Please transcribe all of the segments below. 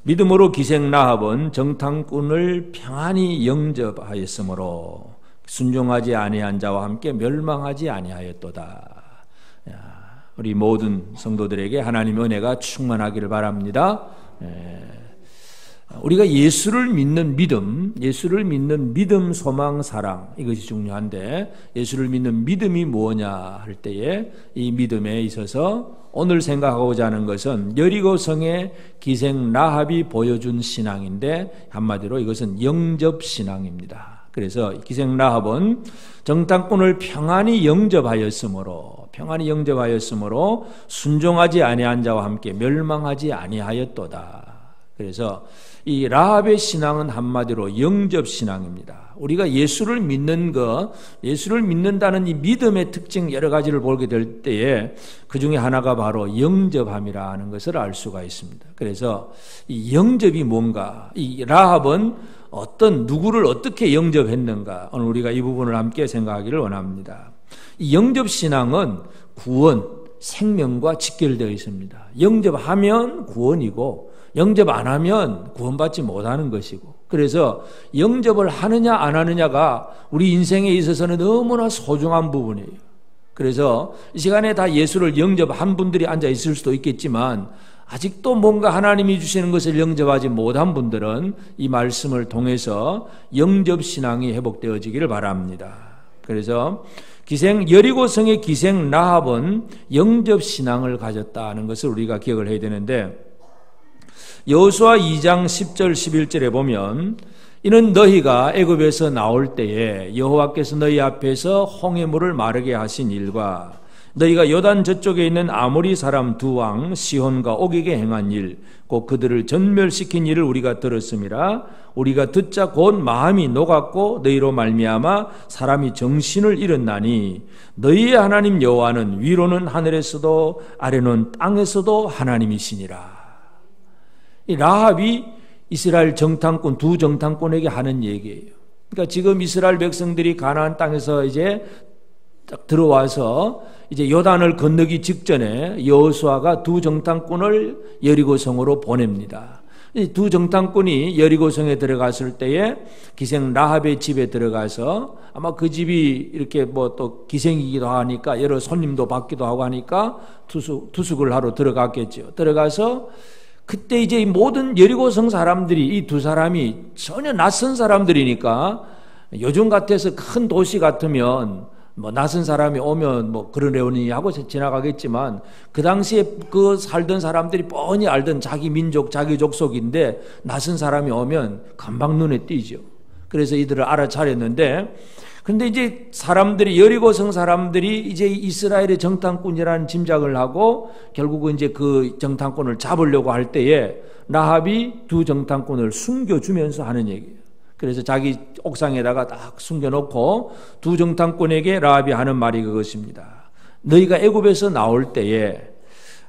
믿음으로 기생 라합은 정탐꾼을 평안히 영접하였으므로 순종하지 아니한 자와 함께 멸망하지 아니하였도다. 우리 모든 성도들에게 하나님의 은혜가 충만하기를 바랍니다. 우리가 예수를 믿는 믿음, 소망, 사랑, 이것이 중요한데, 예수를 믿는 믿음이 뭐냐 할 때에 이 믿음에 있어서 오늘 생각하고자 하는 것은 여리고성의 기생 라합이 보여준 신앙인데, 한마디로 이것은 영접신앙입니다. 그래서 기생 라합은 정탐꾼을 평안히 영접하였으므로 순종하지 아니한 자와 함께 멸망하지 아니하였도다. 그래서 이 라합의 신앙은 한마디로 영접신앙입니다. 우리가 예수를 믿는다는 이 믿음의 특징 여러 가지를 보게 될 때에 그 중에 하나가 바로 영접함이라 하는 것을 알 수가 있습니다. 그래서 이 영접이 뭔가, 이 라합은 누구를 어떻게 영접했는가, 오늘 우리가 이 부분을 함께 생각하기를 원합니다. 이 영접신앙은 구원, 생명과 직결되어 있습니다. 영접하면 구원이고 영접 안 하면 구원받지 못하는 것이고, 그래서 영접을 하느냐 안 하느냐가 우리 인생에 있어서는 너무나 소중한 부분이에요. 그래서 이 시간에 다 예수를 영접한 분들이 앉아 있을 수도 있겠지만, 아직도 뭔가 하나님이 주시는 것을 영접하지 못한 분들은 이 말씀을 통해서 영접신앙이 회복되어지기를 바랍니다. 그래서 여리고성의 기생 라합은 영접신앙을 가졌다는 것을 우리가 기억을 해야 되는데, 여호수아 2장 10절 11절에 보면, 이는 너희가 애굽에서 나올 때에 여호와께서 너희 앞에서 홍해물을 마르게 하신 일과 너희가 요단 저쪽에 있는 아모리 사람 두 왕 시혼과 옥에게 행한 일, 곧 그들을 전멸시킨 일을 우리가 들었음이라. 우리가 듣자 곧 마음이 녹았고 너희로 말미암아 사람이 정신을 잃었나니, 너희의 하나님 여호와는 위로는 하늘에서도 아래는 땅에서도 하나님이시니라. 이 라합이 이스라엘 정탐꾼, 두 정탐꾼에게 하는 얘기예요. 그러니까 지금 이스라엘 백성들이 가나안 땅에서 이제 딱 들어와서 이제 요단을 건너기 직전에 여호수아가 두 정탐꾼을 여리고성으로 보냅니다. 이 두 정탐꾼이 여리고성에 들어갔을 때에 기생 라합의 집에 들어가서, 아마 그 집이 이렇게 뭐 또 기생이기도 하니까 여러 손님도 받기도 하고 하니까 투숙을 하러 들어갔겠죠. 들어가서 그때 이제 모든 여리고성 사람들이, 이 두 사람이 전혀 낯선 사람들이니까, 요즘 같아서 큰 도시 같으면 뭐 낯선 사람이 오면 뭐 그러려니 하고 지나가겠지만, 그 당시에 그 살던 사람들이 뻔히 알던 자기 민족, 자기 족속인데 낯선 사람이 오면 금방 눈에 띄죠. 그래서 이들을 알아차렸는데, 근데 이제 여리고성 사람들이 이제 이스라엘의 정탐꾼이라는 짐작을 하고 결국은 이제 그 정탐꾼을 잡으려고 할 때에 라합이 두 정탐꾼을 숨겨주면서 하는 얘기예요. 그래서 자기 옥상에다가 딱 숨겨놓고 두 정탐꾼에게 라합이 하는 말이 그것입니다. 너희가 애굽에서 나올 때에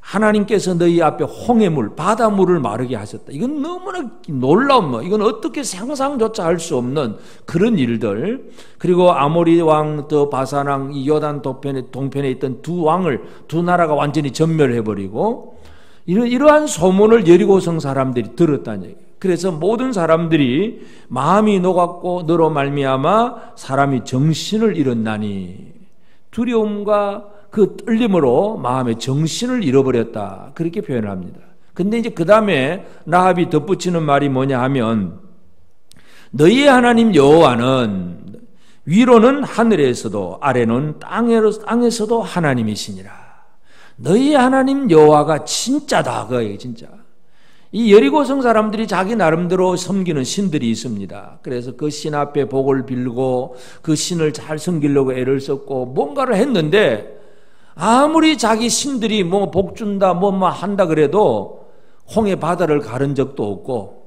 하나님께서 너희 앞에 홍해물, 바다물을 마르게 하셨다. 이건 너무나 놀라운, 이건 어떻게 상상조차 할 수 없는 그런 일들. 그리고 아모리 왕, 또 바산 왕, 이 요단 동편에 있던 두 나라가 완전히 전멸해버리고, 이러한 소문을 여리고성 사람들이 들었다는 얘기예요. 그래서 모든 사람들이 마음이 녹았고 너로 말미암아 사람이 정신을 잃었나니, 두려움과 그 떨림으로 마음의 정신을 잃어버렸다, 그렇게 표현을 합니다. 근데 이제 그 다음에 라합이 덧붙이는 말이 뭐냐 하면, 너희의 하나님 여호와는 위로는 하늘에서도 아래는 땅에서도 하나님이시니라. 너희의 하나님 여호와가 진짜다, 그거예요. 진짜. 이 여리고성 사람들이 자기 나름대로 섬기는 신들이 있습니다. 그래서 그 신 앞에 복을 빌고 그 신을 잘 섬기려고 애를 썼고 뭔가를 했는데, 아무리 자기 신들이 뭐 복 준다 뭐 한다 그래도 홍해 바다를 가른 적도 없고,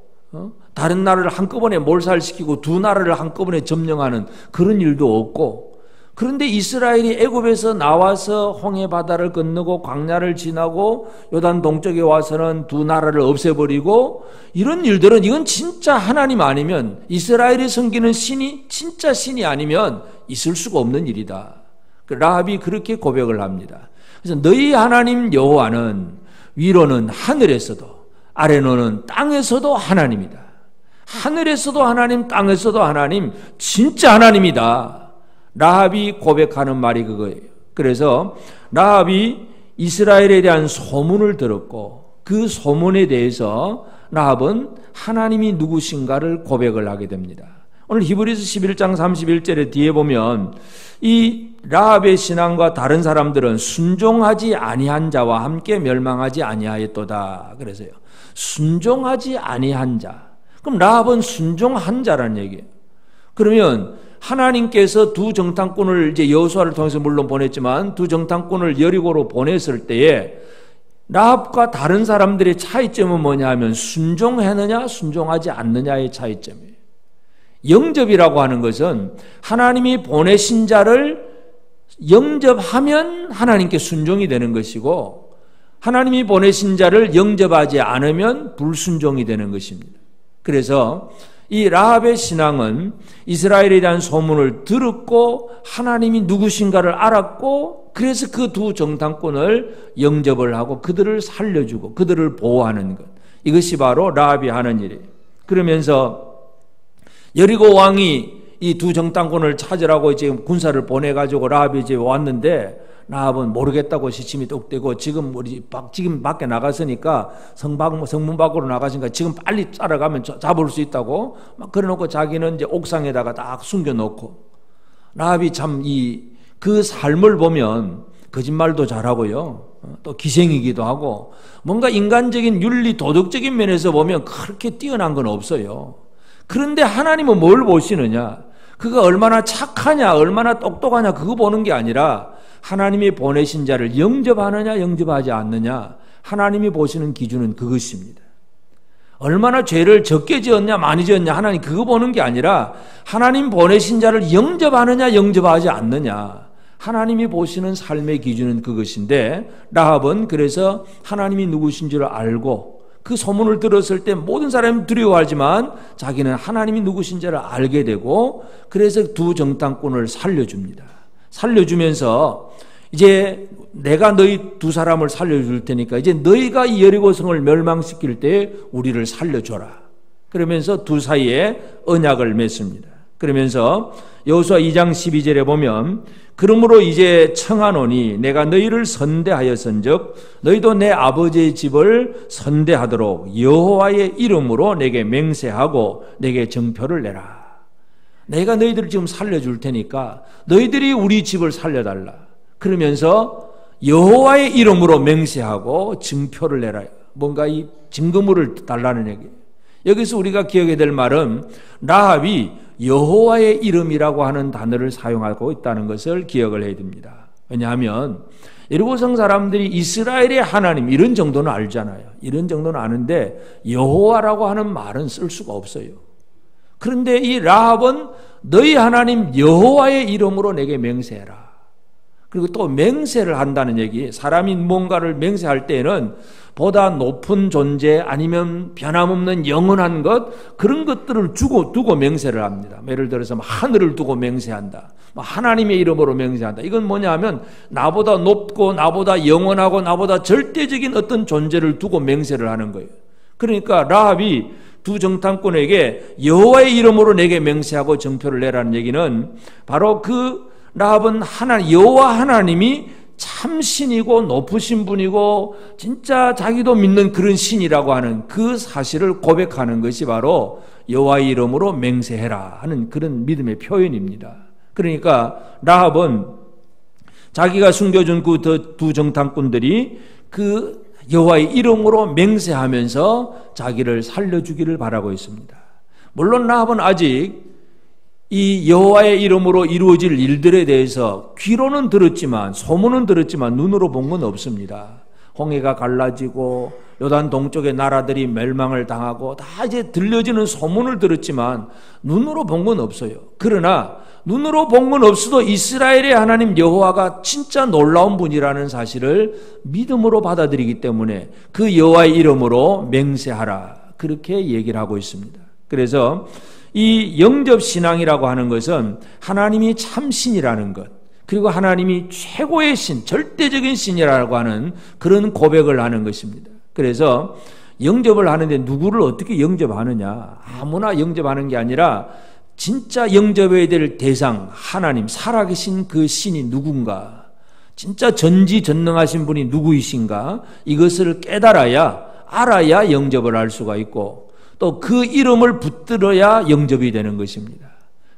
다른 나라를 한꺼번에 몰살시키고 두 나라를 한꺼번에 점령하는 그런 일도 없고, 그런데 이스라엘이 애굽에서 나와서 홍해 바다를 건너고 광야를 지나고 요단 동쪽에 와서는 두 나라를 없애버리고, 이런 일들은 이건 진짜 하나님 아니면, 이스라엘이 섬기는 신이 진짜 신이 아니면 있을 수가 없는 일이다. 라합이 그렇게 고백을 합니다. 그래서 너희 하나님 여호와는 위로는 하늘에서도 아레노는 땅에서도 하나님이다. 하늘에서도 하나님, 땅에서도 하나님, 진짜 하나님이다. 라합이 고백하는 말이 그거예요. 그래서 라합이 이스라엘에 대한 소문을 들었고 그 소문에 대해서 라합은 하나님이 누구신가를 고백을 하게 됩니다. 오늘 히브리서 11장 31절에 뒤에 보면 이 라합의 신앙과 다른 사람들은 순종하지 아니한 자와 함께 멸망하지 아니하였도다. 그래서요. 순종하지 아니한 자. 그럼 라합은 순종한 자라는 얘기예요. 그러면 하나님께서 두 정탐꾼을 이제 여호수아를 통해서 물론 보냈지만 두 정탐꾼을 여리고로 보냈을 때에 라합과 다른 사람들의 차이점은 뭐냐 하면 순종했느냐 순종하지 않느냐의 차이점이에요. 영접이라고 하는 것은 하나님이 보내신 자를 영접하면 하나님께 순종이 되는 것이고 하나님이 보내신 자를 영접하지 않으면 불순종이 되는 것입니다. 그래서 이 라합의 신앙은 이스라엘에 대한 소문을 들었고 하나님이 누구신가를 알았고 그래서 그 두 정탐꾼을 영접을 하고 그들을 살려주고 그들을 보호하는 것. 이것이 바로 라합이 하는 일이에요. 그러면서 여리고 왕이 이 두 정탐꾼을 찾으라고 이제 군사를 보내가지고 라합이 이제 왔는데 라합은 모르겠다고 시침이 똑대고 지금 밖에 나갔으니까 성문 밖으로 나가시니까 지금 빨리 따라가면 잡을 수 있다고 막 그래놓고 자기는 이제 옥상에다가 딱 숨겨놓고 라합이 참 그 삶을 보면 거짓말도 잘하고요. 또 기생이기도 하고 뭔가 인간적인 윤리 도덕적인 면에서 보면 그렇게 뛰어난 건 없어요. 그런데 하나님은 뭘 보시느냐? 그가 얼마나 착하냐, 얼마나 똑똑하냐 그거 보는 게 아니라 하나님이 보내신 자를 영접하느냐 영접하지 않느냐 하나님이 보시는 기준은 그것입니다. 얼마나 죄를 적게 지었냐 많이 지었냐 하나님 그거 보는 게 아니라 하나님 보내신 자를 영접하느냐 영접하지 않느냐 하나님이 보시는 삶의 기준은 그것인데 라합은 그래서 하나님이 누구신 줄 알고 그 소문을 들었을 때 모든 사람이 두려워하지만 자기는 하나님이 누구신지를 알게 되고 그래서 두 정탐꾼을 살려줍니다. 살려주면서 이제 내가 너희 두 사람을 살려줄 테니까 이제 너희가 이 여리고성을 멸망시킬 때 우리를 살려줘라. 그러면서 두 사이에 언약을 맺습니다. 그러면서 여호수아 2장 12절에 보면 그러므로 이제 청하노니 내가 너희를 선대하였은즉 너희도 내 아버지의 집을 선대하도록 여호와의 이름으로 내게 맹세하고 내게 정표를 내라. 내가 너희들을 지금 살려줄 테니까 너희들이 우리 집을 살려달라. 그러면서 여호와의 이름으로 맹세하고 증표를 내라. 뭔가 이 증거물을 달라는 얘기예요. 여기서 우리가 기억해야 될 말은 라합이 여호와의 이름이라고 하는 단어를 사용하고 있다는 것을 기억을 해야 됩니다. 왜냐하면 여리고성 사람들이 이스라엘의 하나님 이런 정도는 알잖아요. 이런 정도는 아는데 여호와라고 하는 말은 쓸 수가 없어요. 그런데 이 라합은 너희 하나님 여호와의 이름으로 내게 맹세해라. 그리고 또 맹세를 한다는 얘기, 사람이 뭔가를 맹세할 때에는 보다 높은 존재 아니면 변함없는 영원한 것 그런 것들을 두고 맹세를 합니다. 예를 들어서 하늘을 두고 맹세한다. 하나님의 이름으로 맹세한다. 이건 뭐냐 하면 나보다 높고 나보다 영원하고 나보다 절대적인 어떤 존재를 두고 맹세를 하는 거예요. 그러니까 라합이 두 정탐꾼에게 여호와의 이름으로 내게 맹세하고 정표를 내라는 얘기는 바로 그 라합은 여호와 하나님이 참 신이고 높으신 분이고 진짜 자기도 믿는 그런 신이라고 하는 그 사실을 고백하는 것이 바로 여호와의 이름으로 맹세해라 하는 그런 믿음의 표현입니다. 그러니까 라합은 자기가 숨겨준 그 두 정탐꾼들이 그 여호와의 이름으로 맹세하면서 자기를 살려주기를 바라고 있습니다. 물론 라합은 아직 이 여호와의 이름으로 이루어질 일들에 대해서 귀로는 들었지만 소문은 들었지만 눈으로 본 건 없습니다. 홍해가 갈라지고 요단 동쪽의 나라들이 멸망을 당하고 다 이제 들려지는 소문을 들었지만 눈으로 본 건 없어요. 그러나 눈으로 본 건 없어도 이스라엘의 하나님 여호와가 진짜 놀라운 분이라는 사실을 믿음으로 받아들이기 때문에 그 여호와의 이름으로 맹세하라 그렇게 얘기를 하고 있습니다. 그래서 이 영접신앙이라고 하는 것은 하나님이 참신이라는 것 그리고 하나님이 최고의 신, 절대적인 신이라고 하는 그런 고백을 하는 것입니다. 그래서 영접을 하는데 누구를 어떻게 영접하느냐? 아무나 영접하는 게 아니라 진짜 영접해야 될 대상, 하나님, 살아계신 그 신이 누군가, 진짜 전지전능하신 분이 누구이신가, 이것을 깨달아야, 알아야 영접을 할 수가 있고, 또 그 이름을 붙들어야 영접이 되는 것입니다.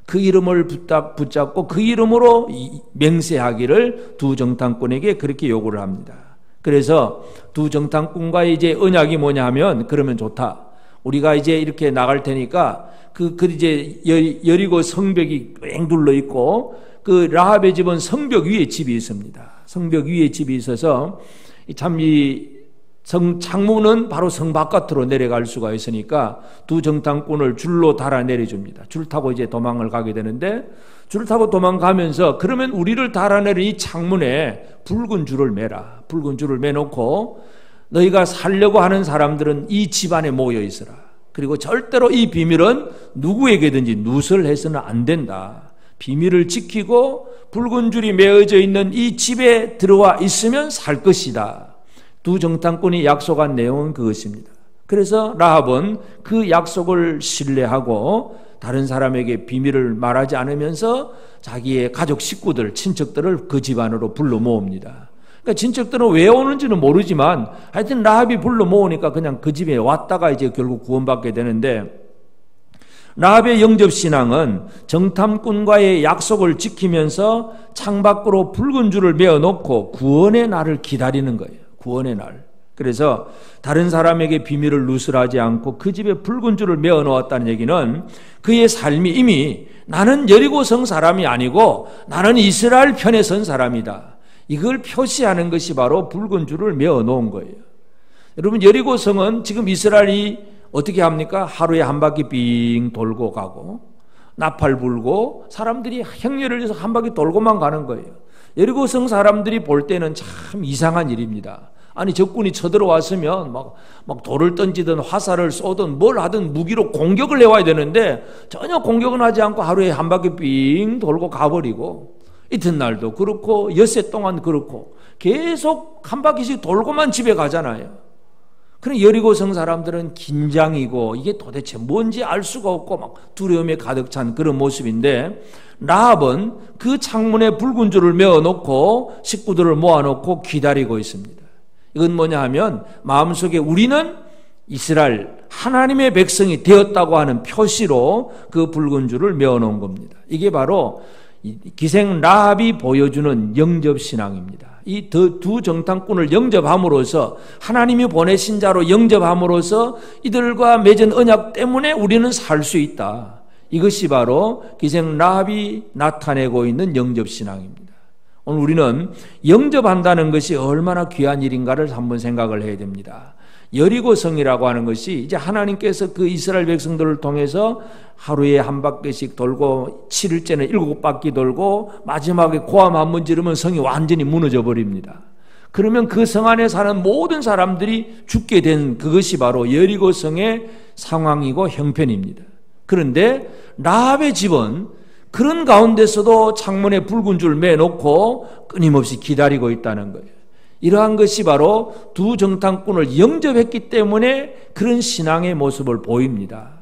그 이름을 붙잡고 그 이름으로 맹세하기를 두 정탐꾼에게 그렇게 요구를 합니다. 그래서 두 정탐꾼과의 이제 언약이 뭐냐 하면, 그러면 좋다. 우리가 이제 이렇게 나갈 테니까 이제 여리고 성벽이 뺑 둘러 있고, 그 라합의 집은 성벽 위에 집이 있습니다. 성벽 위에 집이 있어서 참 이 창문은 바로 성 바깥으로 내려갈 수가 있으니까 두 정탐꾼을 줄로 달아 내려줍니다. 줄 타고 이제 도망을 가게 되는데, 줄 타고 도망가면서 그러면 우리를 달아내린 이 창문에 붉은 줄을 매라. 붉은 줄을 매놓고 너희가 살려고 하는 사람들은 이 집 안에 모여 있어라. 그리고 절대로 이 비밀은 누구에게든지 누설해서는 안 된다. 비밀을 지키고 붉은 줄이 매어져 있는 이 집에 들어와 있으면 살 것이다. 두 정탐꾼이 약속한 내용은 그것입니다. 그래서 라합은 그 약속을 신뢰하고 다른 사람에게 비밀을 말하지 않으면서 자기의 가족 식구들, 친척들을 그 집 안으로 불러 모읍니다. 그러니까 친척들은 왜 오는지는 모르지만 하여튼 라합이 불러 모으니까 그냥 그 집에 왔다가 이제 결국 구원받게 되는데, 라합의 영접신앙은 정탐꾼과의 약속을 지키면서 창밖으로 붉은 줄을 메어놓고 구원의 날을 기다리는 거예요. 구원의 날. 그래서 다른 사람에게 비밀을 누설하지 않고 그 집에 붉은 줄을 메어 놓았다는 얘기는 그의 삶이 이미 나는 여리고성 사람이 아니고 나는 이스라엘 편에 선 사람이다. 이걸 표시하는 것이 바로 붉은 줄을 메어 놓은 거예요. 여러분, 여리고성은 지금 이스라엘이 어떻게 합니까? 하루에 한 바퀴 빙 돌고 가고 나팔 불고 사람들이 행렬을 해서 한 바퀴 돌고만 가는 거예요. 여리고성 사람들이 볼 때는 참 이상한 일입니다. 아니, 적군이 쳐들어왔으면 막 돌을 던지든 화살을 쏘든 뭘 하든 무기로 공격을 해와야 되는데 전혀 공격은 하지 않고 하루에 한 바퀴 빙 돌고 가버리고, 이튿날도 그렇고 엿새 동안 그렇고 계속 한 바퀴씩 돌고만 집에 가잖아요. 그럼 여리고성 사람들은 긴장이고 이게 도대체 뭔지 알 수가 없고 막 두려움에 가득 찬 그런 모습인데, 라합은 그 창문에 붉은 줄을 메어놓고 식구들을 모아놓고 기다리고 있습니다. 이건 뭐냐 하면 마음속에 우리는 이스라엘 하나님의 백성이 되었다고 하는 표시로 그 붉은 줄을 메어놓은 겁니다. 이게 바로 기생 라합이 보여주는 영접신앙입니다. 이 두 정탐꾼을 영접함으로써, 하나님이 보내신 자로 영접함으로써 이들과 맺은 언약 때문에 우리는 살 수 있다. 이것이 바로 기생 라합이 나타내고 있는 영접신앙입니다. 오늘 우리는 영접한다는 것이 얼마나 귀한 일인가를 한번 생각을 해야 됩니다. 여리고성이라고 하는 것이 이제 하나님께서 그 이스라엘 백성들을 통해서 하루에 한 바퀴씩 돌고 7일째는 7바퀴 돌고 마지막에 고함 한 번 지르면 성이 완전히 무너져 버립니다. 그러면 그 성 안에 사는 모든 사람들이 죽게 된 그것이 바로 여리고성의 상황이고 형편입니다. 그런데 라합의 집은 그런 가운데서도 창문에 붉은 줄 매놓고 끊임없이 기다리고 있다는 거예요. 이러한 것이 바로 두 정탐꾼을 영접했기 때문에 그런 신앙의 모습을 보입니다.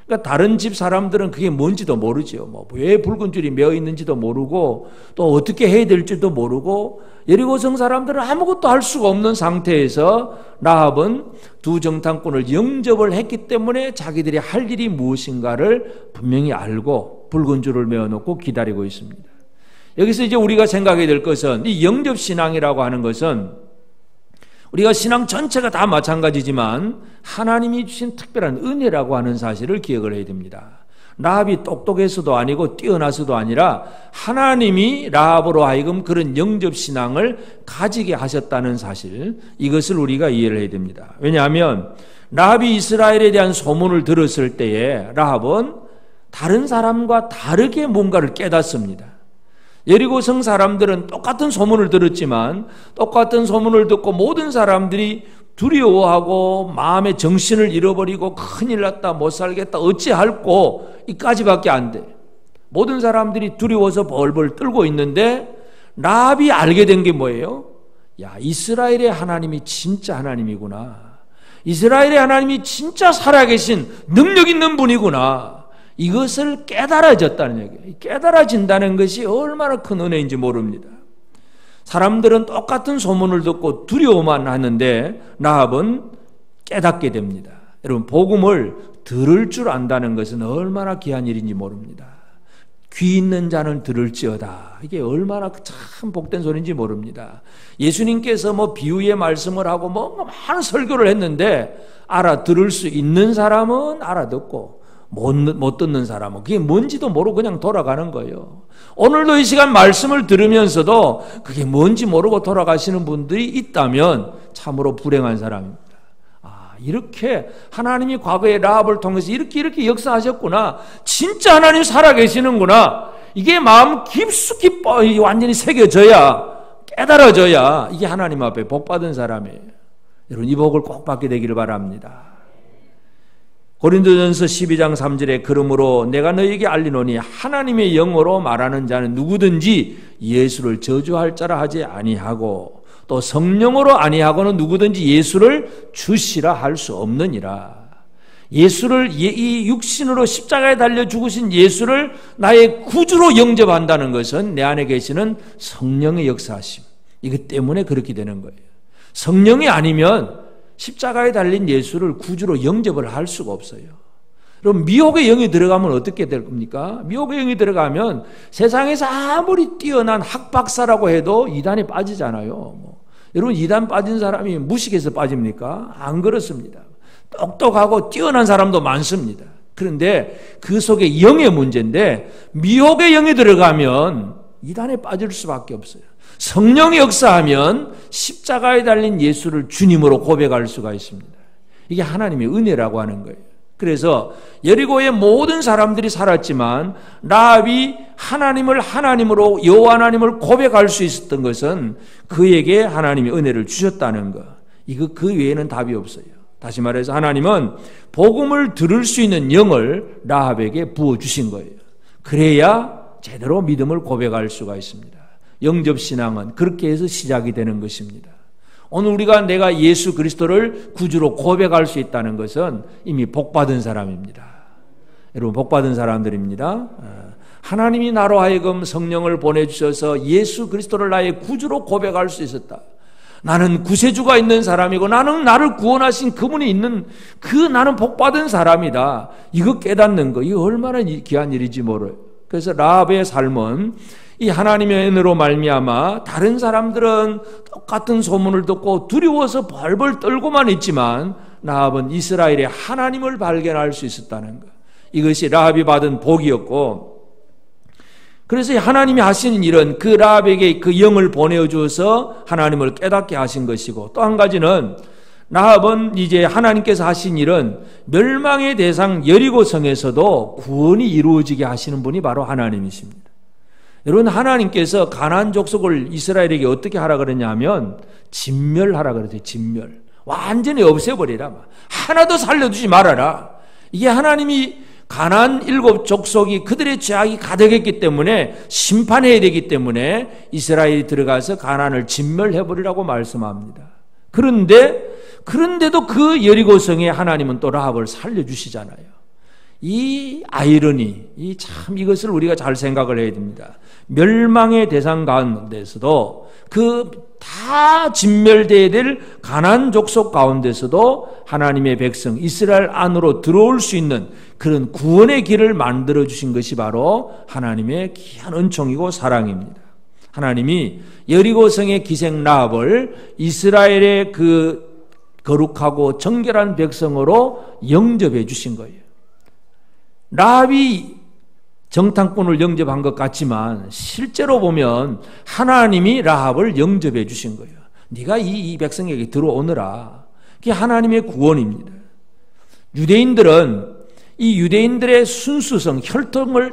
그러니까 다른 집 사람들은 그게 뭔지도 모르죠. 왜 붉은 줄이 메어 있는지도 모르고 또 어떻게 해야 될지도 모르고, 여리고성 사람들은 아무것도 할 수가 없는 상태에서 라합은 두 정탐꾼을 영접을 했기 때문에 자기들이 할 일이 무엇인가를 분명히 알고 붉은 줄을 메어놓고 기다리고 있습니다. 여기서 이제 우리가 생각해야 될 것은, 이 영접신앙이라고 하는 것은 우리가 신앙 전체가 다 마찬가지지만 하나님이 주신 특별한 은혜라고 하는 사실을 기억을 해야 됩니다. 라합이 똑똑해서도 아니고 뛰어나서도 아니라 하나님이 라합으로 하여금 그런 영접신앙을 가지게 하셨다는 사실, 이것을 우리가 이해를 해야 됩니다. 왜냐하면 라합이 이스라엘에 대한 소문을 들었을 때에 라합은 다른 사람과 다르게 뭔가를 깨닫습니다. 여리고성 사람들은 똑같은 소문을 들었지만 똑같은 소문을 듣고 모든 사람들이 두려워하고 마음의 정신을 잃어버리고 큰일 났다, 못 살겠다, 어찌할꼬 이까지밖에 안 돼. 모든 사람들이 두려워서 벌벌 떨고 있는데 라합이 알게 된 게 뭐예요? 야, 이스라엘의 하나님이 진짜 하나님이구나. 이스라엘의 하나님이 진짜 살아계신 능력 있는 분이구나. 이것을 깨달아졌다는 얘기예요. 깨달아진다는 것이 얼마나 큰 은혜인지 모릅니다. 사람들은 똑같은 소문을 듣고 두려워만 하는데 라합은 깨닫게 됩니다. 여러분, 복음을 들을 줄 안다는 것은 얼마나 귀한 일인지 모릅니다. 귀 있는 자는 들을지어다. 이게 얼마나 참 복된 소리인지 모릅니다. 예수님께서 비유의 말씀을 하고 많은 설교를 했는데 알아들을 수 있는 사람은 알아듣고 못 듣는 사람은 그게 뭔지도 모르고 그냥 돌아가는 거예요. 오늘도 이 시간 말씀을 들으면서도 그게 뭔지 모르고 돌아가시는 분들이 있다면 참으로 불행한 사람입니다. 이렇게 하나님이 과거에 라합을 통해서 이렇게 역사하셨구나. 진짜 하나님 살아계시는구나. 이게 마음 깊숙이 완전히 새겨져야, 깨달아져야 이게 하나님 앞에 복받은 사람이에요. 여러분, 이 복을 꼭 받게 되기를 바랍니다. 고린도전서 12장 3절에 그러므로 내가 너희에게 알리노니 하나님의 영으로 말하는 자는 누구든지 예수를 저주할 자라 하지 아니하고 또 성령으로 아니하고는 누구든지 예수를 주시라 할 수 없느니라. 예수를 이 육신으로 십자가에 달려 죽으신 예수를 나의 구주로 영접한다는 것은 내 안에 계시는 성령의 역사하심, 이것 때문에 그렇게 되는 거예요. 성령이 아니면 십자가에 달린 예수를 구주로 영접을 할 수가 없어요. 그럼 미혹의 영이 들어가면 어떻게 될 겁니까? 미혹의 영이 들어가면 세상에서 아무리 뛰어난 학박사라고 해도 이단에 빠지잖아요. 여러분, 이단 빠진 사람이 무식해서 빠집니까? 안 그렇습니다. 똑똑하고 뛰어난 사람도 많습니다. 그런데 그 속에 영의 문제인데 미혹의 영이 들어가면 이단에 빠질 수밖에 없어요. 성령이 역사하면 십자가에 달린 예수를 주님으로 고백할 수가 있습니다. 이게 하나님의 은혜라고 하는 거예요. 그래서 여리고의 모든 사람들이 살았지만 라합이 하나님을 하나님으로 여호와 하나님을 고백할 수 있었던 것은 그에게 하나님이 은혜를 주셨다는 것. 그 외에는 답이 없어요. 다시 말해서 하나님은 복음을 들을 수 있는 영을 라합에게 부어주신 거예요. 그래야 제대로 믿음을 고백할 수가 있습니다. 영접신앙은 그렇게 해서 시작이 되는 것입니다. 오늘 우리가 내가 예수 그리스도를 구주로 고백할 수 있다는 것은 이미 복받은 사람입니다. 여러분, 복받은 사람들입니다. 하나님이 나로 하여금 성령을 보내주셔서 예수 그리스도를 나의 구주로 고백할 수 있었다. 나는 구세주가 있는 사람이고 나는 나를 구원하신 그분이 있는 나는 복받은 사람이다. 이거 깨닫는 거, 이거 얼마나 귀한 일인지 몰라요. 그래서 라합의 삶은 이 하나님의 은혜로 말미암아 다른 사람들은 똑같은 소문을 듣고 두려워서 벌벌 떨고만 있지만 라합은 이스라엘의 하나님을 발견할 수 있었다는 것. 이것이 라합이 받은 복이었고, 그래서 하나님이 하시는 일은 그 라합에게 그 영을 보내주어서 하나님을 깨닫게 하신 것이고, 또 한 가지는 라합은 이제 하나님께서 하신 일은 멸망의 대상 여리고성에서도 구원이 이루어지게 하시는 분이 바로 하나님이십니다. 여러분, 하나님께서 가나안 족속을 이스라엘에게 어떻게 하라 그러냐면 진멸하라 그랬어요. 진멸. 완전히 없애버리라. 하나도 살려두지 말아라. 이게 하나님이 가나안 7 족속이 그들의 죄악이 가득했기 때문에 심판해야 되기 때문에 이스라엘이 들어가서 가나안을 진멸해버리라고 말씀합니다. 그런데도 그 여리고성에 하나님은 또 라합을 살려주시잖아요. 이 아이러니, 이것을 우리가 잘 생각을 해야 됩니다. 멸망의 대상 가운데서도 다 진멸되어야 될 가나안 족속 가운데서도 하나님의 백성 이스라엘 안으로 들어올 수 있는 그런 구원의 길을 만들어 주신 것이 바로 하나님의 귀한 은총이고 사랑입니다. 하나님이 여리고성의 기생 라합을 이스라엘의 그 거룩하고 정결한 백성으로 영접해 주신 거예요. 라합이 정탐꾼을 영접한 것 같지만 실제로 보면 하나님이 라합을 영접해 주신 거예요. 네가 이 백성에게 들어오너라. 그게 하나님의 구원입니다. 유대인들은 이 유대인들의 순수성,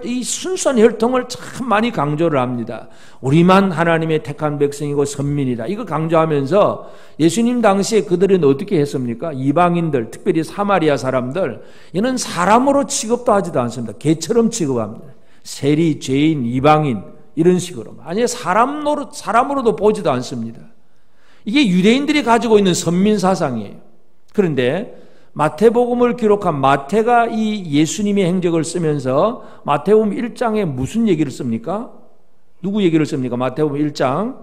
이 순수한 혈통을 참 많이 강조를 합니다. 우리만 하나님의 택한 백성이고 선민이다. 이거 강조하면서 예수님 당시에 그들은 어떻게 했습니까? 이방인들, 특별히 사마리아 사람들, 이는 사람으로 취급도 하지도 않습니다. 개처럼 취급합니다. 세리, 죄인, 이방인 이런 식으로. 아니, 사람으로도 보지도 않습니다. 이게 유대인들이 가지고 있는 선민 사상이에요. 그런데 마태복음을 기록한 마태가 이 예수님의 행적을 쓰면서 마태복음 1장에 무슨 얘기를 씁니까? 누구 얘기를 씁니까? 마태복음 1장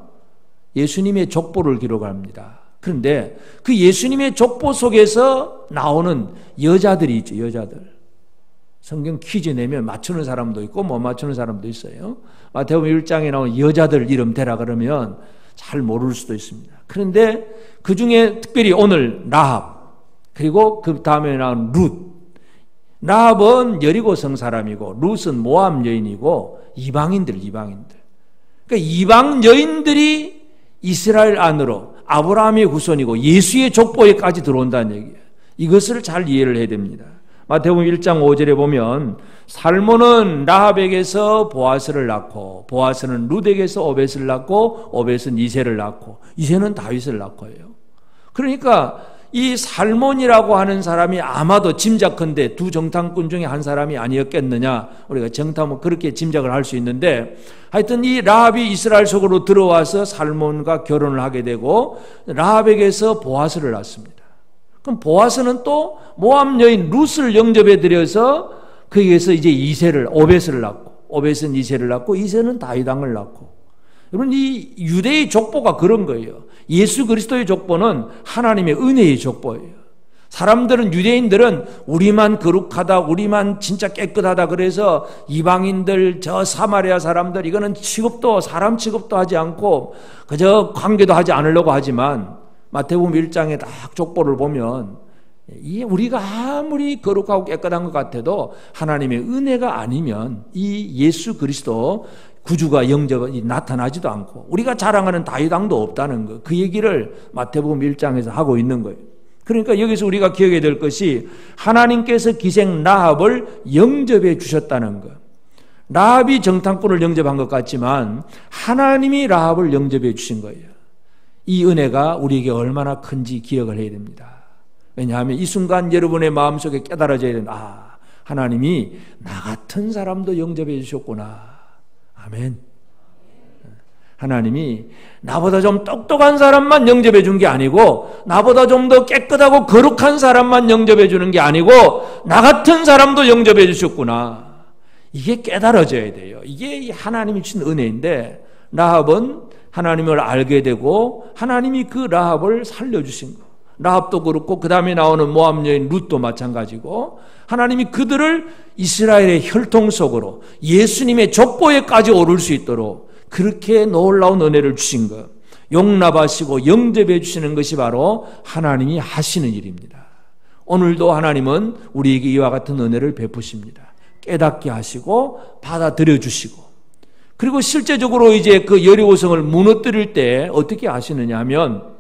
예수님의 족보를 기록합니다. 그런데 그 예수님의 족보 속에서 나오는 여자들이 있죠. 여자들. 성경 퀴즈 내면 맞추는 사람도 있고 못 맞추는 사람도 있어요. 마태복음 1장에 나오는 여자들 이름 대라 그러면 잘 모를 수도 있습니다. 그런데 그 중에 특별히 오늘 라합, 그리고 그 다음에 나온 룻. 라합은 여리고성 사람이고 룻은 모압 여인이고 이방인들. 그러니까 이방 여인들이 이스라엘 안으로 아브라함의 후손이고 예수의 족보에까지 들어온다는 얘기예요. 이것을 잘 이해를 해야 됩니다. 마태복음 1장 5절에 보면 살몬은 라합에게서 보아스를 낳고 보아스는 룻에게서 오벳을 낳고 오벳은 이새를 낳고 이새는 다윗을 낳고요. 그러니까 이 살몬이라고 하는 사람이 아마도 짐작컨대 두 정탐꾼 중에 한 사람이 아니었겠느냐, 우리가 정탐은 그렇게 짐작을 할 수 있는데, 하여튼 이 라합이 이스라엘 속으로 들어와서 살몬과 결혼을 하게 되고 라합에게서 보아스를 낳습니다. 그럼 보아스는 또 모압 여인 룻을 영접해 드려서 거기에서 이제 이새를 오벳을 낳고 오벳은 이새를 낳고 이새는 다윗 왕을 낳고. 여러분, 이 유대의 족보가 그런 거예요. 예수 그리스도의 족보는 하나님의 은혜의 족보예요. 사람들은, 유대인들은 우리만 거룩하다, 우리만 진짜 깨끗하다 그래서 이방인들, 저 사마리아 사람들 이거는 취급도, 사람 취급도 하지 않고 그저 관계도 하지 않으려고 하지만 마태복음 1장에 딱 족보를 보면 우리가 아무리 거룩하고 깨끗한 것 같아도 하나님의 은혜가 아니면 이 예수 그리스도 구주가 영접이 나타나지도 않고 우리가 자랑하는 다윗 왕도 없다는 거, 그 얘기를 마태복음 1장에서 하고 있는 거예요. 그러니까 여기서 우리가 기억해야 될 것이 하나님께서 기생 라합을 영접해 주셨다는 것. 라합이 정탐꾼을 영접한 것 같지만 하나님이 라합을 영접해 주신 거예요. 이 은혜가 우리에게 얼마나 큰지 기억을 해야 됩니다. 왜냐하면 이 순간 여러분의 마음속에 깨달아져야 된다. 하나님이 나 같은 사람도 영접해 주셨구나. 아멘. 하나님이 나보다 좀 똑똑한 사람만 영접해 준 게 아니고 나보다 좀 더 깨끗하고 거룩한 사람만 영접해 주는 게 아니고 나 같은 사람도 영접해 주셨구나. 이게 깨달아져야 돼요. 이게 하나님이 주신 은혜인데 라합은 하나님을 알게 되고 하나님이 그 라합을 살려주신 거. 라합도 그렇고 그 다음에 나오는 모압 여인 룻도 마찬가지고 하나님이 그들을 이스라엘의 혈통 속으로 예수님의 족보에까지 오를 수 있도록 그렇게 놀라운 은혜를 주신 것, 용납하시고 영접해 주시는 것이 바로 하나님이 하시는 일입니다. 오늘도 하나님은 우리에게 이와 같은 은혜를 베푸십니다. 깨닫게 하시고 받아들여 주시고, 그리고 실제적으로 이제 그 여리고성을 무너뜨릴 때 어떻게 하시느냐 하면,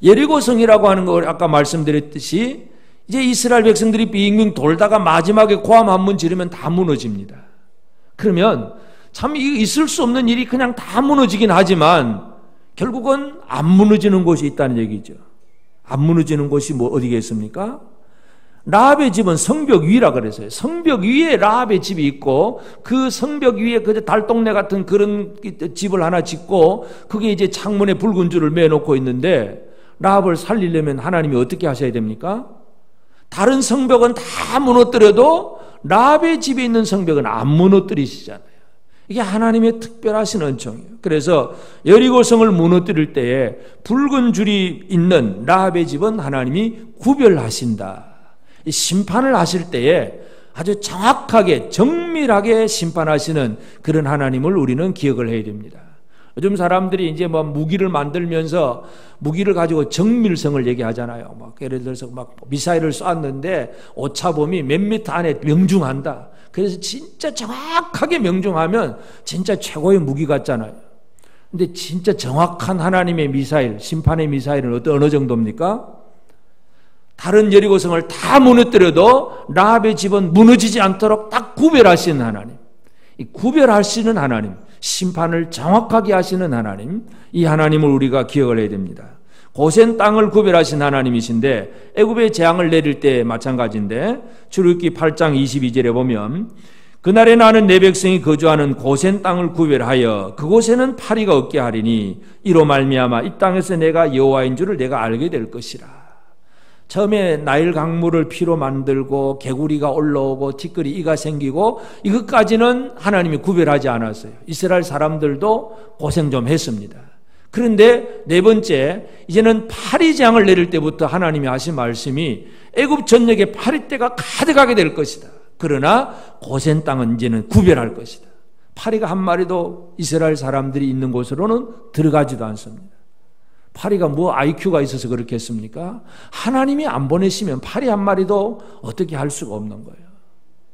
여리고성이라고 하는 걸 아까 말씀드렸듯이 이제 이스라엘 백성들이 빙빙 돌다가 마지막에 고함 한 번 지르면 다 무너집니다. 그러면 참 있을 수 없는 일이 그냥 다 무너지긴 하지만 결국은 안 무너지는 곳이 있다는 얘기죠. 안 무너지는 곳이 뭐 어디겠습니까? 라합의 집은 성벽 위라 그랬어요. 성벽 위에 라합의 집이 있고 그 성벽 위에 그 달동네 같은 그런 집을 하나 짓고 그게 이제 창문에 붉은 줄을 매놓고 있는데, 라합을 살리려면 하나님이 어떻게 하셔야 됩니까? 다른 성벽은 다 무너뜨려도 라합의 집에 있는 성벽은 안 무너뜨리시잖아요. 이게 하나님의 특별하신 은총이에요. 그래서 여리고성을 무너뜨릴 때에 붉은 줄이 있는 라합의 집은 하나님이 구별하신다. 심판을 하실 때에 아주 정확하게 정밀하게 심판하시는 그런 하나님을 우리는 기억을 해야 됩니다. 요즘 사람들이 이제 뭐 무기를 만들면서 무기를 가지고 정밀성을 얘기하잖아요. 막 예를 들어서 막 미사일을 쐈는데 오차범위 몇 미터 안에 명중한다. 그래서 진짜 정확하게 명중하면 진짜 최고의 무기 같잖아요. 근데 진짜 정확한 하나님의 미사일, 심판의 미사일은 어느 정도입니까? 다른 여리고성을 다 무너뜨려도 라합의 집은 무너지지 않도록 딱 구별하시는 하나님. 이 구별하시는 하나님, 심판을 정확하게 하시는 하나님, 이 하나님을 우리가 기억을 해야 됩니다. 고센 땅을 구별하신 하나님이신데 애굽에 재앙을 내릴 때 마찬가지인데, 출애굽기 8장 22절에 보면 그날에 나는 내 백성이 거주하는 고센 땅을 구별하여 그곳에는 파리가 없게 하리니 이로 말미암아 이 땅에서 내가 여호와인 줄을 내가 알게 될 것이라. 처음에 나일 강물을 피로 만들고 개구리가 올라오고 티끌이 이가 생기고 이것까지는 하나님이 구별하지 않았어요. 이스라엘 사람들도 고생 좀 했습니다. 그런데 네 번째, 이제는 파리재앙을 내릴 때부터 하나님이 하신 말씀이 애굽 전역에 파리떼가 가득하게 될 것이다. 그러나 고센 땅은 이제는 구별할 것이다. 파리가 한 마리도 이스라엘 사람들이 있는 곳으로는 들어가지도 않습니다. 파리가 뭐 IQ가 있어서 그렇게 했습니까? 하나님이 안 보내시면 파리 한 마리도 어떻게 할 수가 없는 거예요.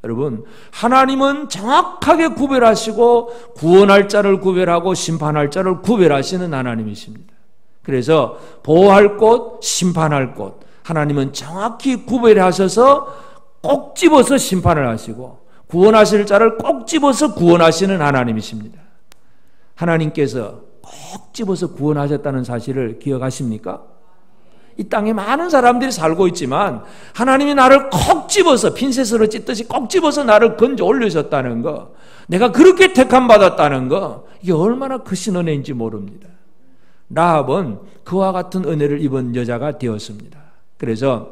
여러분, 하나님은 정확하게 구별하시고 구원할 자를 구별하고 심판할 자를 구별하시는 하나님이십니다. 그래서 보호할 곳, 심판할 곳, 하나님은 정확히 구별하셔서 꼭 집어서 심판을 하시고 구원하실 자를 꼭 집어서 구원하시는 하나님이십니다. 하나님께서 꼭 집어서 구원하셨다는 사실을 기억하십니까? 이 땅에 많은 사람들이 살고 있지만 하나님이 나를 콕 집어서 핀셋으로 찢듯이 꼭 집어서 나를 건져 올리셨다는 거, 내가 그렇게 택함 받았다는 거, 이게 얼마나 크신 은혜인지 모릅니다. 라합은 그와 같은 은혜를 입은 여자가 되었습니다. 그래서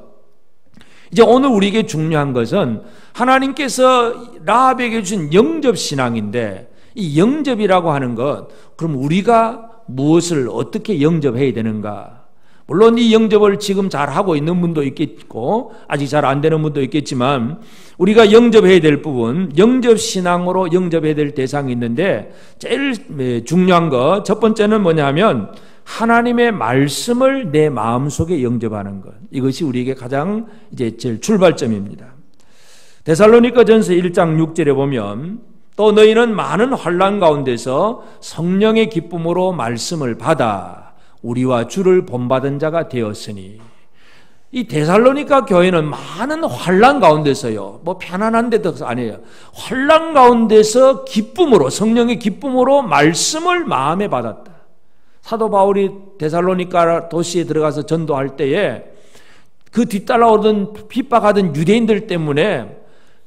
이제 오늘 우리에게 중요한 것은 하나님께서 라합에게 주신 영접신앙인데, 이 영접이라고 하는 것, 그럼 우리가 무엇을 어떻게 영접해야 되는가? 물론 이 영접을 지금 잘하고 있는 분도 있겠고 아직 잘 안 되는 분도 있겠지만, 우리가 영접해야 될 부분, 영접신앙으로 영접해야 될 대상이 있는데, 제일 중요한 것, 첫 번째는 뭐냐면 하나님의 말씀을 내 마음속에 영접하는 것. 이것이 우리에게 가장 이제 제일 출발점입니다. 데살로니가전서 1장 6절에 보면, 또 너희는 많은 환난 가운데서 성령의 기쁨으로 말씀을 받아 우리와 주를 본받은 자가 되었으니. 이 데살로니가 교회는 많은 환난 가운데서요, 뭐 편안한 데도 아니에요, 환난 가운데서 기쁨으로, 성령의 기쁨으로 말씀을 마음에 받았다. 사도 바울이 데살로니가 도시에 들어가서 전도할 때에 그 뒤따라오던 핍박하던 유대인들 때문에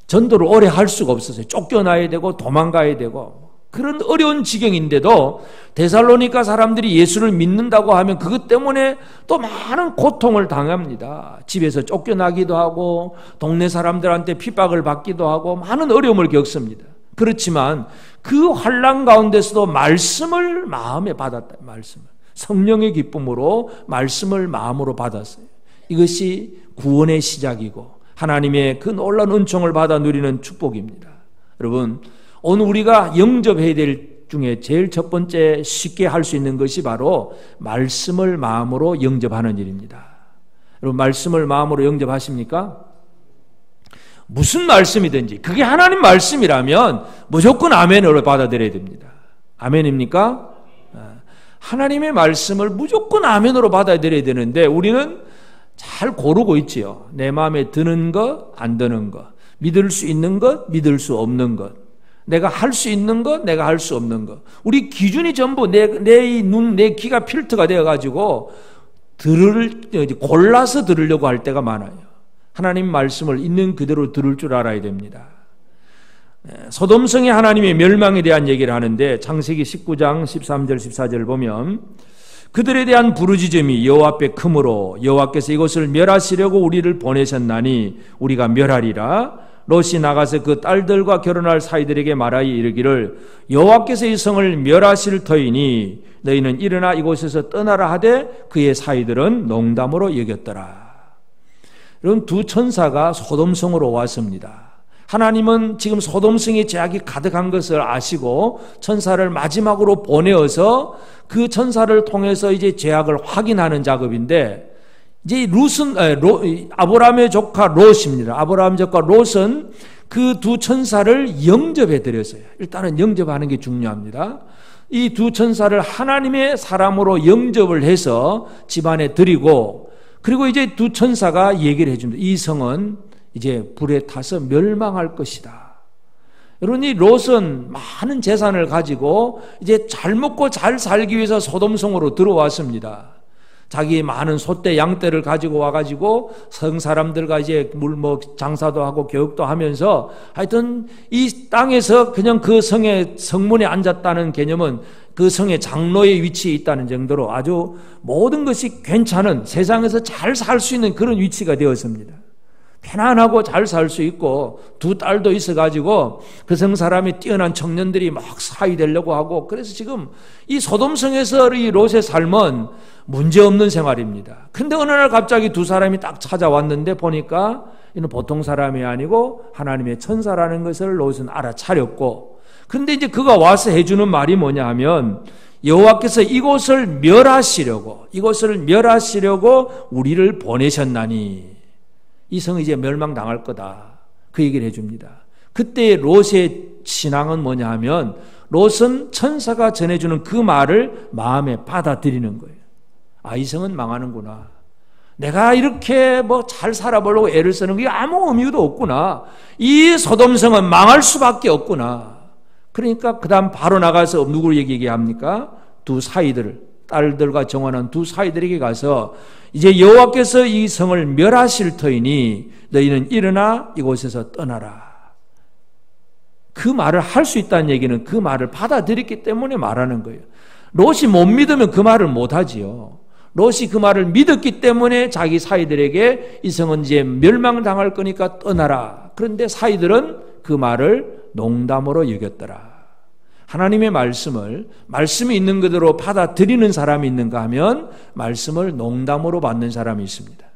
전도를 오래 할 수가 없었어요. 쫓겨나야 되고 도망가야 되고 그런 어려운 지경인데도 데살로니가 사람들이 예수를 믿는다고 하면 그것 때문에 또 많은 고통을 당합니다. 집에서 쫓겨나기도 하고 동네 사람들한테 핍박을 받기도 하고 많은 어려움을 겪습니다. 그렇지만 그 환난 가운데서도 말씀을 마음에 받았다. 말씀을, 성령의 기쁨으로 말씀을 마음으로 받았어요. 이것이 구원의 시작이고 하나님의 그 놀라운 은총을 받아 누리는 축복입니다. 여러분, 오늘 우리가 영접해야 될 중에 제일 첫 번째 쉽게 할 수 있는 것이 바로 말씀을 마음으로 영접하는 일입니다. 여러분, 말씀을 마음으로 영접하십니까? 무슨 말씀이든지 그게 하나님 말씀이라면 무조건 아멘으로 받아들여야 됩니다. 아멘입니까? 하나님의 말씀을 무조건 아멘으로 받아들여야 되는데 우리는 잘 고르고 있지요. 내 마음에 드는 것, 안 드는 것, 믿을 수 있는 것, 믿을 수 없는 것, 내가 할 수 있는 것, 내가 할 수 없는 것. 우리 기준이 전부 내 눈, 내 귀가 필터가 되어가지고 골라서 들으려고 할 때가 많아요. 하나님 말씀을 있는 그대로 들을 줄 알아야 됩니다. 소돔성의 하나님의 멸망에 대한 얘기를 하는데 창세기 19장 13절 14절 보면, 그들에 대한 부르짖음이 여호와 앞에 크므로 여호와께서 이것을 멸하시려고 우리를 보내셨나니 우리가 멸하리라. 롯이 나가서 그 딸들과 결혼할 사이들에게 말하여 이르기를 여호와께서 이 성을 멸하실 터이니 너희는 일어나 이곳에서 떠나라 하되 그의 사이들은 농담으로 여겼더라. 이런 두 천사가 소돔성으로 왔습니다. 하나님은 지금 소돔성에 죄악이 가득한 것을 아시고 천사를 마지막으로 보내어서 그 천사를 통해서 이제 죄악을 확인하는 작업인데, 이제 롯은 아브라함의 조카 롯입니다. 아브라함 조카 롯은 그 두 천사를 영접해 드렸어요. 일단은 영접하는 게 중요합니다. 이 두 천사를 하나님의 사람으로 영접을 해서 집안에 드리고, 그리고 이제 두 천사가 얘기를 해줍니다. 이 성은 이제 불에 타서 멸망할 것이다. 여러분, 이 롯은 많은 재산을 가지고 이제 잘 먹고 잘 살기 위해서 소돔성으로 들어왔습니다. 자기 많은 소떼 양떼를 가지고 와가지고 성 사람들과 이제 장사도 하고 교육도 하면서 하여튼 이 땅에서 그냥 그 성의 성문에 앉았다는 개념은 그 성의 장로의 위치에 있다는 정도로 아주 모든 것이 괜찮은, 세상에서 잘 살 수 있는 그런 위치가 되었습니다. 편안하고 잘 살 수 있고 두 딸도 있어가지고 그 성 사람이 뛰어난 청년들이 막 사위 되려고 하고, 그래서 지금 이 소돔성에서 이 롯의 삶은 문제없는 생활입니다. 근데 어느 날 갑자기 두 사람이 딱 찾아왔는데 보니까 이는 보통 사람이 아니고 하나님의 천사라는 것을 롯은 알아차렸고, 근데 이제 그가 와서 해주는 말이 뭐냐 하면 여호와께서 이곳을 멸하시려고 우리를 보내셨나니 이 성이 이제 멸망당할 거다, 그 얘기를 해줍니다. 그때 롯의 신앙은 뭐냐 하면 롯은 천사가 전해주는 그 말을 마음에 받아들이는 거예요. 아, 이 성은 망하는구나. 내가 이렇게 잘 살아보려고 애를 쓰는 게 아무 의미도 없구나. 이 소돔성은 망할 수밖에 없구나. 그러니까 그 다음 바로 나가서 누구를 얘기합니까? 두 사이들을, 딸들과 정혼한 두 사이들에게 가서 이제 여호와께서 이 성을 멸하실 터이니 너희는 일어나 이곳에서 떠나라. 그 말을 할 수 있다는 얘기는 그 말을 받아들였기 때문에 말하는 거예요. 롯이 못 믿으면 그 말을 못하지요. 롯이 그 말을 믿었기 때문에 자기 사이들에게 이 성은 이제 멸망당할 거니까 떠나라. 그런데 사이들은 그 말을 농담으로 여겼더라. 하나님의 말씀이 있는 그대로 받아들이는 사람이 있는가 하면 말씀을 농담으로 받는 사람이 있습니다.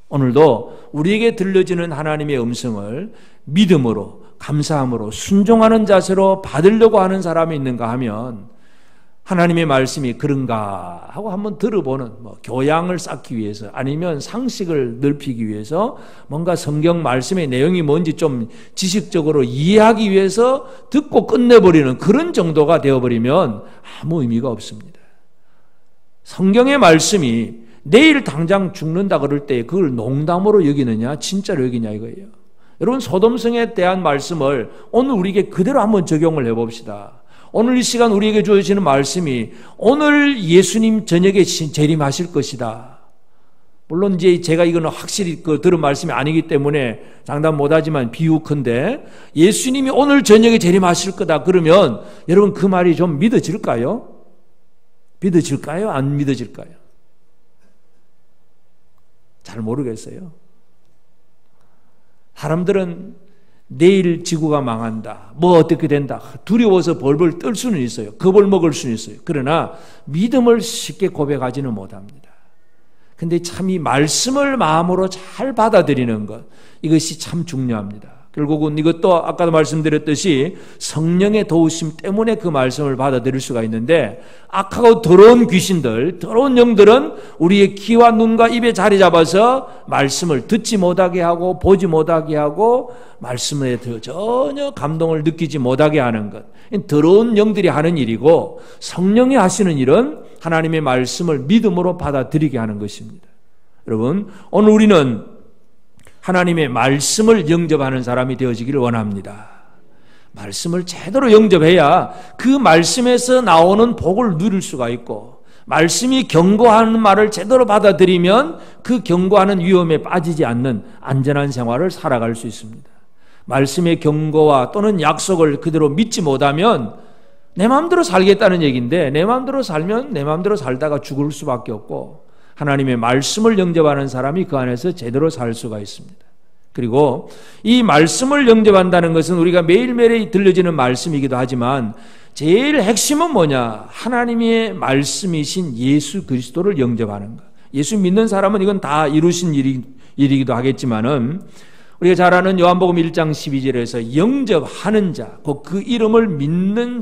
오늘도 우리에게 들려지는 하나님의 음성을 믿음으로, 감사함으로, 순종하는 자세로 받으려고 하는 사람이 있는가 하면 하나님의 말씀이 그런가 하고 한번 들어보는, 교양을 쌓기 위해서 아니면 상식을 넓히기 위해서 뭔가 성경 말씀의 내용이 뭔지 좀 지식적으로 이해하기 위해서 듣고 끝내버리는 그런 정도가 되어버리면 아무 의미가 없습니다. 성경의 말씀이 내일 당장 죽는다 그럴 때 그걸 농담으로 여기느냐 진짜로 여기냐 이거예요. 여러분, 소돔성에 대한 말씀을 오늘 우리에게 그대로 한번 적용을 해봅시다. 오늘 이 시간 우리에게 주어지는 말씀이 오늘 예수님 저녁에 재림하실 것이다. 물론 이제 제가 이거는 확실히 들은 말씀이 아니기 때문에 장담 못하지만 비유컨대 예수님이 오늘 저녁에 재림하실 거다 그러면 여러분 그 말이 좀 믿어질까요? 믿어질까요? 안 믿어질까요? 잘 모르겠어요. 사람들은 내일 지구가 망한다, 어떻게 된다, 두려워서 벌벌 떨 수는 있어요. 겁을 먹을 수는 있어요. 그러나 믿음을 쉽게 고백하지는 못합니다. 근데 참 이 말씀을 마음으로 잘 받아들이는 것, 이것이 참 중요합니다. 결국은 이것도 아까도 말씀드렸듯이 성령의 도우심 때문에 그 말씀을 받아들일 수가 있는데, 악하고 더러운 귀신들, 더러운 영들은 우리의 귀와 눈과 입에 자리 잡아서 말씀을 듣지 못하게 하고 보지 못하게 하고 말씀에 전혀 감동을 느끼지 못하게 하는 것, 더러운 영들이 하는 일이고, 성령이 하시는 일은 하나님의 말씀을 믿음으로 받아들이게 하는 것입니다. 여러분, 오늘 우리는 하나님의 말씀을 영접하는 사람이 되어지기를 원합니다. 말씀을 제대로 영접해야 그 말씀에서 나오는 복을 누릴 수가 있고, 말씀이 경고하는 말을 제대로 받아들이면 그 경고하는 위험에 빠지지 않는 안전한 생활을 살아갈 수 있습니다. 말씀의 경고와 또는 약속을 그대로 믿지 못하면 내 마음대로 살겠다는 얘기인데, 내 마음대로 살면 내 마음대로 살다가 죽을 수밖에 없고, 하나님의 말씀을 영접하는 사람이 그 안에서 제대로 살 수가 있습니다. 그리고 이 말씀을 영접한다는 것은 우리가 매일매일 들려지는 말씀이기도 하지만 제일 핵심은 뭐냐? 하나님의 말씀이신 예수 그리스도를 영접하는 것. 예수 믿는 사람은 이건 다 이루신 일이기도 하겠지만은 우리가 잘 아는 요한복음 1장 12절에서 영접하는 자, 곧 그 이름을 믿는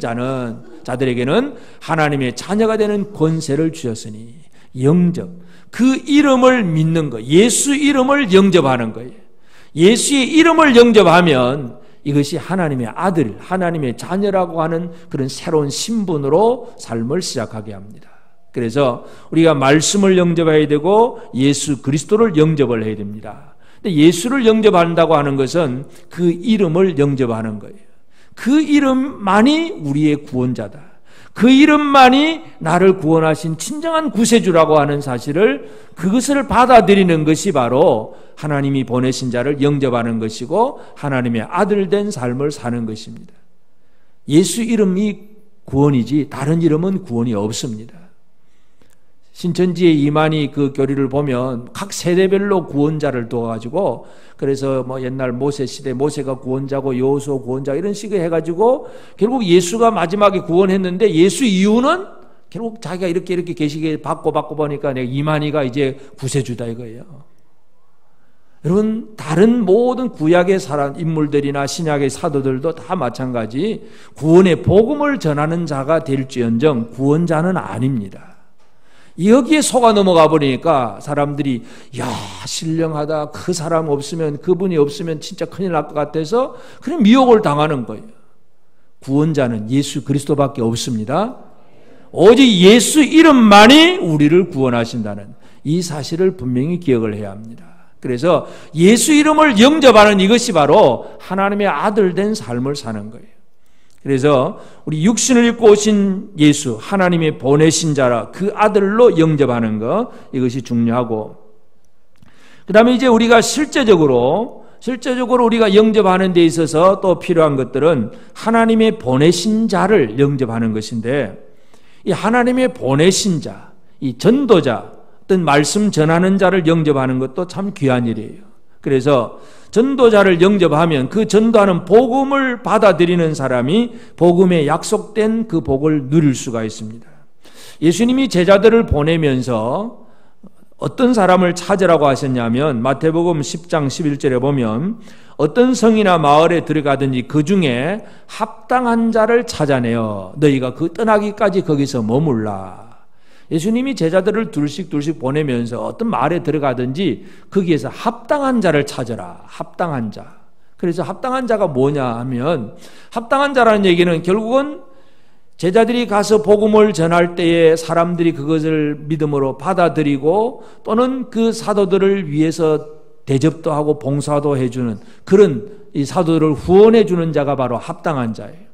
자들에게는 하나님의 자녀가 되는 권세를 주셨으니, 영접, 그 이름을 믿는 것, 예수 이름을 영접하는 거예요. 예수의 이름을 영접하면 이것이 하나님의 아들, 하나님의 자녀라고 하는 그런 새로운 신분으로 삶을 시작하게 합니다. 그래서 우리가 말씀을 영접해야 되고 예수 그리스도를 영접을 해야 됩니다. 근데 예수를 영접한다고 하는 것은 그 이름을 영접하는 거예요. 그 이름만이 우리의 구원자다. 그 이름만이 나를 구원하신 진정한 구세주라고 하는 사실을, 그것을 받아들이는 것이 바로 하나님이 보내신 자를 영접하는 것이고 하나님의 아들 된 삶을 사는 것입니다. 예수 이름이 구원이지 다른 이름은 구원이 없습니다. 신천지의 이만희 그 교리를 보면 각 세대별로 구원자를 두어가지고, 그래서 뭐 옛날 모세 시대 모세가 구원자고 여호수아 구원자 이런 식으로 해가지고 결국 예수가 마지막에 구원했는데 예수 이후는 결국 자기가 이렇게 계시게 받고 보니까 내가 이만희가 이제 구세주다 이거예요. 여러분, 다른 모든 구약의 사람 인물들이나 신약의 사도들도 다 마찬가지 구원의 복음을 전하는 자가 될지언정 구원자는 아닙니다. 여기에 속아 넘어가 버리니까 사람들이 야, 신령하다, 그 사람 없으면, 그분이 없으면 진짜 큰일 날 것 같아서 그런 미혹을 당하는 거예요. 구원자는 예수 그리스도밖에 없습니다. 오직 예수 이름만이 우리를 구원하신다는 이 사실을 분명히 기억을 해야 합니다. 그래서 예수 이름을 영접하는 이것이 바로 하나님의 아들 된 삶을 사는 거예요. 그래서 우리 육신을 입고 오신 예수, 하나님의 보내신 자라 그 아들로 영접하는 것, 이것이 중요하고, 그 다음에 이제 우리가 실제적으로 우리가 영접하는 데 있어서 또 필요한 것들은 하나님의 보내신 자를 영접하는 것인데, 이 하나님의 보내신 자, 이 전도자, 어떤 말씀 전하는 자를 영접하는 것도 참 귀한 일이에요. 그래서 전도자를 영접하면 그 전도하는 복음을 받아들이는 사람이 복음에 약속된 그 복을 누릴 수가 있습니다. 예수님이 제자들을 보내면서 어떤 사람을 찾으라고 하셨냐면 마태복음 10장 11절에 보면 어떤 성이나 마을에 들어가든지 그 중에 합당한 자를 찾아내어 너희가 그 떠나기까지 거기서 머물라. 예수님이 제자들을 둘씩 보내면서 어떤 마을에 들어가든지 거기에서 합당한 자를 찾아라. 합당한 자. 그래서 합당한 자가 뭐냐 하면, 합당한 자라는 얘기는 결국은 제자들이 가서 복음을 전할 때에 사람들이 그것을 믿음으로 받아들이고 또는 그 사도들을 위해서 대접도 하고 봉사도 해주는 그런 이 사도들을 후원해 주는 자가 바로 합당한 자예요.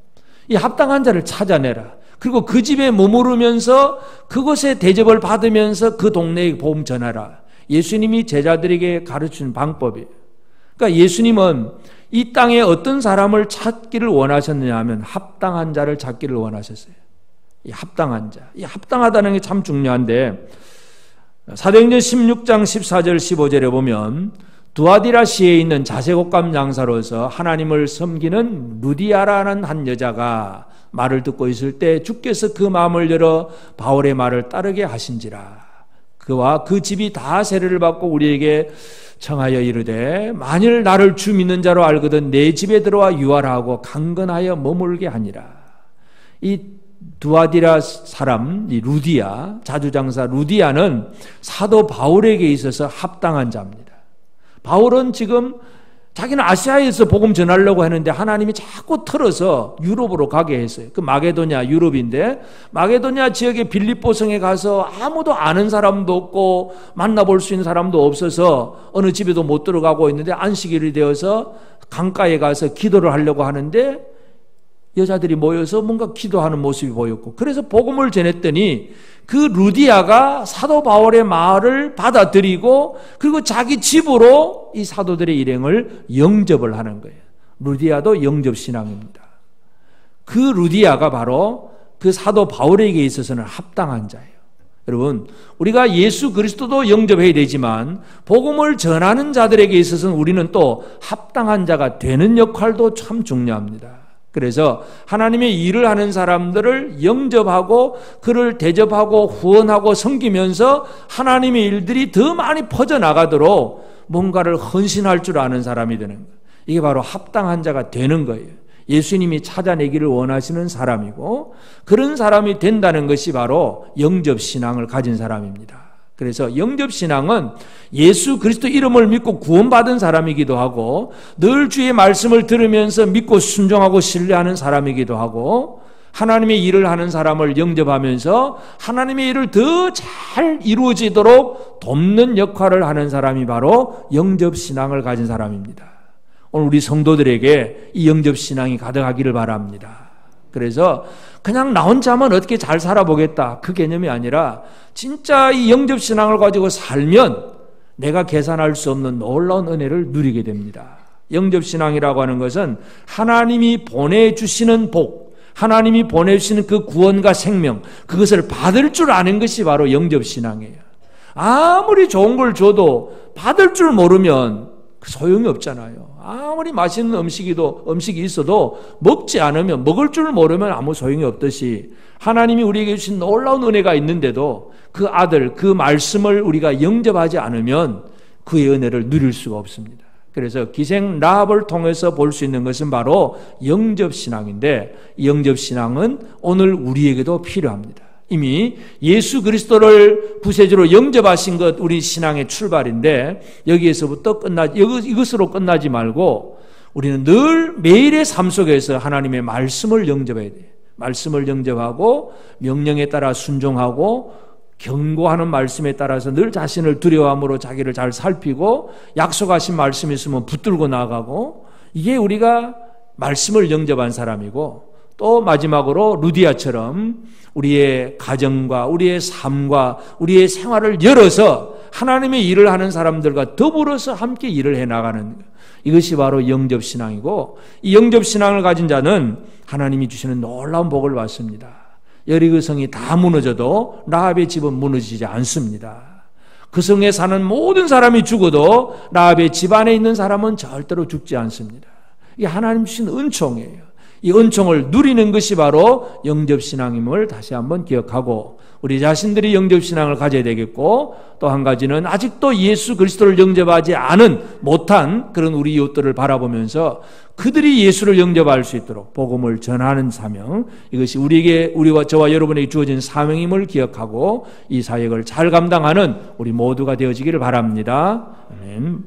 이 합당한 자를 찾아내라. 그리고 그 집에 머무르면서 그곳에 대접을 받으면서 그 동네에 복음 전하라. 예수님이 제자들에게 가르치는 방법이에요. 그러니까 예수님은 이 땅에 어떤 사람을 찾기를 원하셨느냐 하면 합당한 자를 찾기를 원하셨어요. 이 합당한 자. 이 합당하다는 게 참 중요한데, 사도행전 16장 14절 15절에 보면 두아디라시에 있는 자색옷감 장사로서 하나님을 섬기는 루디아라는 한 여자가 말을 듣고 있을 때 주께서 그 마음을 열어 바울의 말을 따르게 하신지라. 그와 그 집이 다 세례를 받고 우리에게 청하여 이르되 만일 나를 주 믿는 자로 알거든 내 집에 들어와 유하라고 강건하여 머물게 하니라. 이 두아디라 사람, 이 루디아, 자주장사 루디아는 사도 바울에게 있어서 합당한 자입니다. 바울은 지금 자기는 아시아에서 복음 전하려고 했는데 하나님이 자꾸 틀어서 유럽으로 가게 했어요. 그 마게도냐 유럽인데 마게도냐 지역의 빌립보성에 가서 아무도 아는 사람도 없고 만나볼 수 있는 사람도 없어서 어느 집에도 못 들어가고 있는데 안식일이 되어서 강가에 가서 기도를 하려고 하는데 여자들이 모여서 뭔가 기도하는 모습이 보였고, 그래서 복음을 전했더니 그 루디아가 사도 바울의 말을 받아들이고 그리고 자기 집으로 이 사도들의 일행을 영접을 하는 거예요. 루디아도 영접신앙입니다. 그 루디아가 바로 그 사도 바울에게 있어서는 합당한 자예요. 여러분, 우리가 예수 그리스도도 영접해야 되지만 복음을 전하는 자들에게 있어서는 우리는 또 합당한 자가 되는 역할도 참 중요합니다. 그래서 하나님의 일을 하는 사람들을 영접하고 그를 대접하고 후원하고 섬기면서 하나님의 일들이 더 많이 퍼져나가도록 뭔가를 헌신할 줄 아는 사람이 되는 거예요. 이게 바로 합당한 자가 되는 거예요. 예수님이 찾아내기를 원하시는 사람이고, 그런 사람이 된다는 것이 바로 영접신앙을 가진 사람입니다. 그래서 영접신앙은 예수 그리스도 이름을 믿고 구원받은 사람이기도 하고 늘 주의 말씀을 들으면서 믿고 순종하고 신뢰하는 사람이기도 하고, 하나님의 일을 하는 사람을 영접하면서 하나님의 일을 더 잘 이루어지도록 돕는 역할을 하는 사람이 바로 영접신앙을 가진 사람입니다. 오늘 우리 성도들에게 이 영접신앙이 가득하기를 바랍니다. 그래서 그냥 나 혼자만 어떻게 잘 살아보겠다 그 개념이 아니라 진짜 이 영접신앙을 가지고 살면 내가 계산할 수 없는 놀라운 은혜를 누리게 됩니다. 영접신앙이라고 하는 것은 하나님이 보내주시는 복, 하나님이 보내주시는 그 구원과 생명, 그것을 받을 줄 아는 것이 바로 영접신앙이에요. 아무리 좋은 걸 줘도 받을 줄 모르면 소용이 없잖아요. 아무리 맛있는 음식이 있어도 먹지 않으면, 먹을 줄 모르면 아무 소용이 없듯이 하나님이 우리에게 주신 놀라운 은혜가 있는데도 그 아들, 그 말씀을 우리가 영접하지 않으면 그의 은혜를 누릴 수가 없습니다. 그래서 기생 라합을 통해서 볼 수 있는 것은 바로 영접신앙인데, 이 영접신앙은 오늘 우리에게도 필요합니다. 이미 예수 그리스도를 구세주로 영접하신 것 우리 신앙의 출발인데, 여기에서부터 이것으로 끝나지 말고 우리는 늘 매일의 삶 속에서 하나님의 말씀을 영접해야 돼요. 말씀을 영접하고 명령에 따라 순종하고 경고하는 말씀에 따라서 늘 자신을 두려워함으로 자기를 잘 살피고, 약속하신 말씀이 있으면 붙들고 나아가고, 이게 우리가 말씀을 영접한 사람이고, 또 마지막으로 루디아처럼 우리의 가정과 우리의 삶과 우리의 생활을 열어서 하나님의 일을 하는 사람들과 더불어서 함께 일을 해나가는 것, 이것이 바로 영접신앙이고, 이 영접신앙을 가진 자는 하나님이 주시는 놀라운 복을 받습니다. 여리고 성이 다 무너져도 라합의 집은 무너지지 않습니다. 그 성에 사는 모든 사람이 죽어도 라합의 집 안에 있는 사람은 절대로 죽지 않습니다. 이게 하나님 주신 은총이에요. 이 은총을 누리는 것이 바로 영접신앙임을 다시 한번 기억하고, 우리 자신들이 영접신앙을 가져야 되겠고, 또 한 가지는 아직도 예수 그리스도를 영접하지 못한 그런 우리 이웃들을 바라보면서 그들이 예수를 영접할 수 있도록 복음을 전하는 사명, 이것이 저와 여러분에게 주어진 사명임을 기억하고 이 사역을 잘 감당하는 우리 모두가 되어지기를 바랍니다. 아멘.